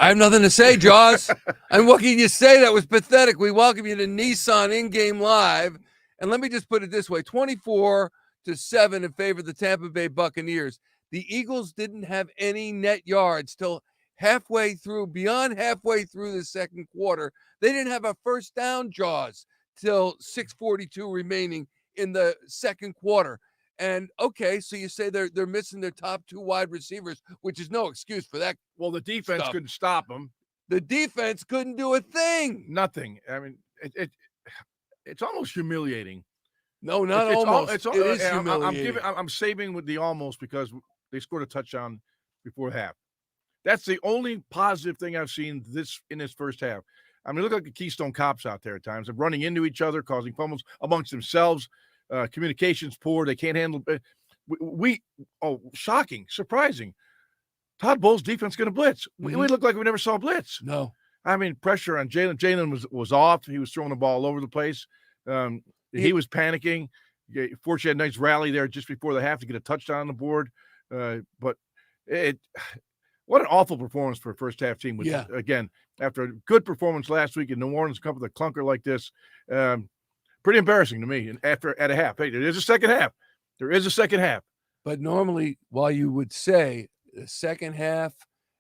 I have nothing to say, Jaws. And what can you say? That was pathetic. We welcome you to Nissan in-game live. And let me just put it this way, 24-7 in favor of the Tampa Bay Buccaneers. The Eagles didn't have any net yards till beyond halfway through the second quarter. They didn't have a first down, Jaws, till 6:42 remaining in the second quarter. And okay, so you say they're missing their top two wide receivers, which is no excuse for that. Well, the defense couldn't stop them. The defense couldn't do a thing. Nothing. I mean, it's almost humiliating. No, not almost. It is humiliating. I'm saving with the almost because they scored a touchdown before half. That's the only positive thing I've seen in this first half. I mean, look like the Keystone Cops out there at times. They're running into each other, causing fumbles amongst themselves. Communication's poor. They can't handle it. Shocking, surprising. Todd Bowles' defense going to blitz. We look like we never saw blitz. No. I mean, pressure on Jalen. Jalen was off. He was throwing the ball all over the place. He was panicking. Fortunately, had a nice rally there just before the half to get a touchdown on the board. But what an awful performance for a first half team. Which again, after a good performance last week in New Orleans, come with a clunker like this, pretty embarrassing to me. And at a half, hey, there is a second half. But normally, while you would say the second half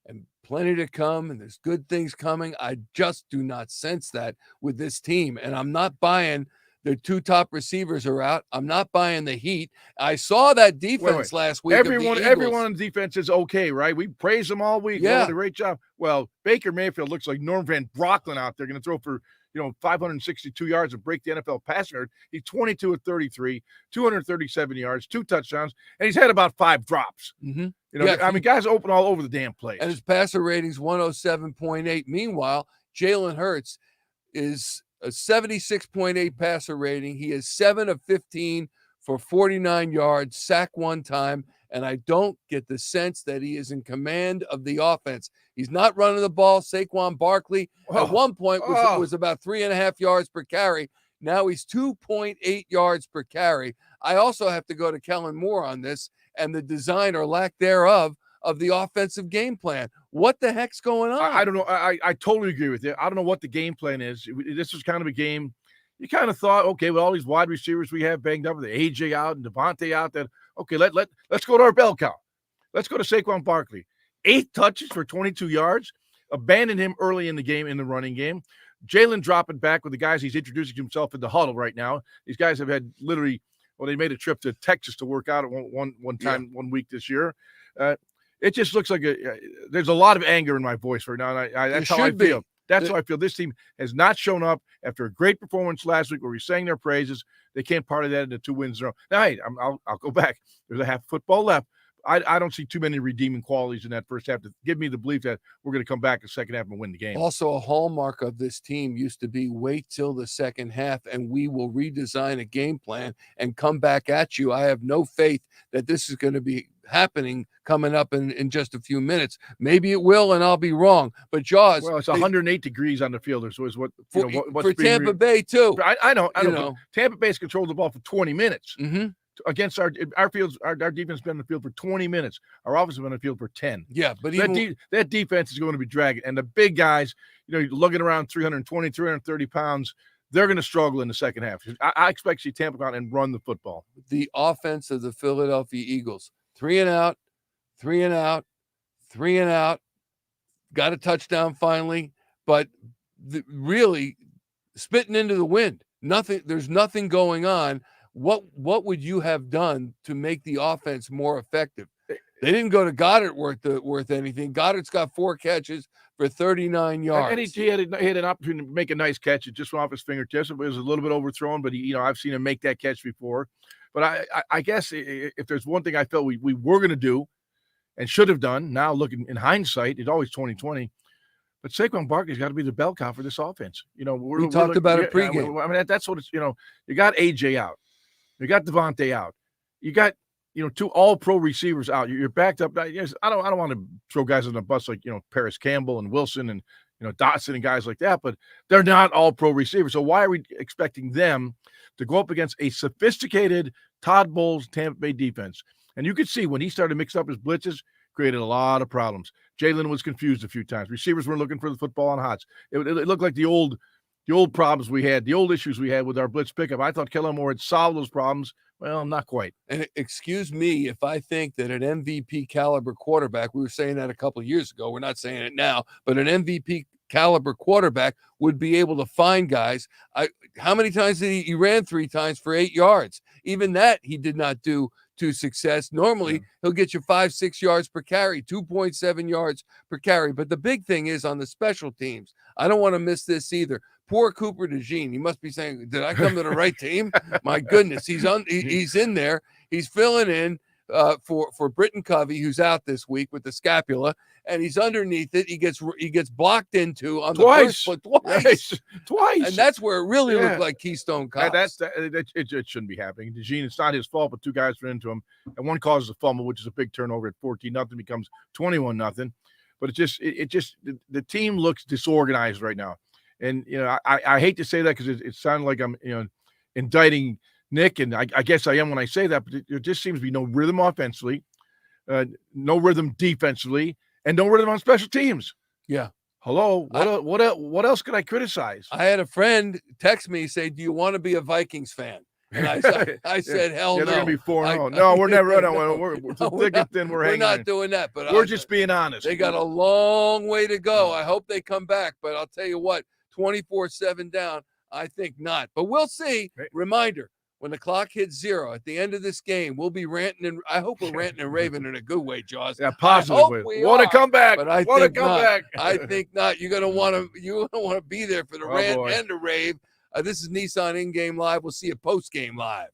and plenty to come and there's good things coming, I just do not sense that with this team. And I'm not buying their two top receivers are out. I'm not buying the heat. I saw that defense last week. Everyone on defense is okay, right? We praise them all week. Yeah. They did a great job. Well, Baker Mayfield looks like Norm Van Brocklin out there, going to throw for 562 yards and break the NFL passing record. He's 22 of 33, 237 yards, 2 touchdowns, and he's had about 5 drops. I mean, guys open all over the damn place. And his passer rating's 107.8. Meanwhile, Jalen Hurts is a 76.8 passer rating. He is 7 of 15 for 49 yards, sack 1 time, and I don't get the sense that he is in command of the offense. He's not running the ball. Saquon Barkley at one point was about 3.5 yards per carry. Now he's 2.8 yards per carry. I also have to go to Kellen Moore on this and the design or lack thereof of the offensive game plan. What the heck's going on? I don't know. I totally agree with you. I don't know what the game plan is. This was kind of a game. You kind of thought, okay, with all these wide receivers we have banged up, with the AJ out and Devontae out, that okay, let's go to our bell cow. Let's go to Saquon Barkley. 8 touches for 22 yards. Abandoned him early in the game in the running game. Jalen dropping back with the guys he's introducing himself in the huddle right now. These guys have had literally, they made a trip to Texas to work out at one time, 1 week this year. It just looks like there's a lot of anger in my voice right now. And that's how I feel. That's how I feel. This team has not shown up after a great performance last week where we sang their praises. They can't part of that into 2 wins in a row. Now, hey, I'll go back. There's a half football left. I don't see too many redeeming qualities in that first half to give me the belief that we're going to come back in the second half and win the game. Also, a hallmark of this team used to be wait till the second half and we will redesign a game plan and come back at you. I have no faith that this is going to be happening coming up in just a few minutes. Maybe it will, and I'll be wrong. But Jaws, well, it's 108 degrees on the field, so is what's for Tampa Bay too. I know. Tampa Bay's controlled the ball for 20 minutes. Against our defense has been on the field for 20 minutes. Our offense has been on the field for 10. Yeah, but that defense is going to be dragging. And the big guys, you're looking around 320, 330 pounds, they're going to struggle in the second half. I expect to see Tampa go out and run the football. The offense of the Philadelphia Eagles, 3 and out, 3 and out, 3 and out, got a touchdown finally, but really spitting into the wind. There's nothing going on. What would you have done to make the offense more effective? They didn't go to Goddard worth anything. Goddard's got 4 catches for 39 yards. And he had an opportunity to make a nice catch. It just went off his fingertips. It was a little bit overthrown, but I've seen him make that catch before. But I guess if there's one thing I felt we were going to do and should have done, now looking in hindsight, it's always 2020. But Saquon Barkley's got to be the bell cow for this offense. We talked about it pregame. I mean, that's what it's. You got AJ out. You got Devontae out. You got 2 all-pro receivers out. You're backed up. I don't want to throw guys on the bus like Paris Campbell and Wilson and Dotson and guys like that, but they're not all-pro receivers. So why are we expecting them to go up against a sophisticated Todd Bowles Tampa Bay defense? And you could see when he started mixing up his blitzes, created a lot of problems. Jalen was confused a few times. Receivers weren't looking for the football on hots. It looked like the old problems we had, the old issues we had with our blitz pickup. I thought Kellen Moore had solved those problems. Well, not quite. And excuse me if I think that an MVP caliber quarterback, we were saying that a couple of years ago, we're not saying it now, but an MVP caliber quarterback would be able to find guys. How many times did he ran 3 times for 8 yards? Even that he did not do to success. Normally, he'll get you 5-6 yards per carry, 2.7 yards per carry. But the big thing is on the special teams. I don't want to miss this either. Poor Cooper DeJean. He must be saying, did I come to the right team? My goodness, he's in there. He's filling in for Britton Covey, who's out this week with the scapula, and he's underneath it. He gets blocked into on twice. The first, twice, and that's where it really looked like Keystone Cops. It shouldn't be happening. DeJean, it's not his fault, but 2 guys ran into him, and one causes a fumble, which is a big turnover at 14-0, becomes 21-0. But it just the team looks disorganized right now, and I hate to say that because it sounds like I'm indicting Nick, and I guess I am when I say that, but there just seems to be no rhythm offensively, no rhythm defensively, and no rhythm on special teams. Yeah. Hello. What else could I criticize? I had a friend text me, say, "Do you want to be a Vikings fan?" And I said, "Hell no." They're gonna be 4-0. No, we're never. No, we're thick and thin. We're not doing that. But we're just being honest. They got a long way to go. I hope they come back, but I'll tell you what, 24-7 down, I think not. But we'll see. Reminder. When the clock hits 0 at the end of this game, we'll be ranting, and I hope we're ranting and raving in a good way, Jaws. Yeah, positive way. Want to come back, but I think not. I think not. You're gonna want to be there for the rant and the rave. This is Nissan In Game Live. We'll see you post game live.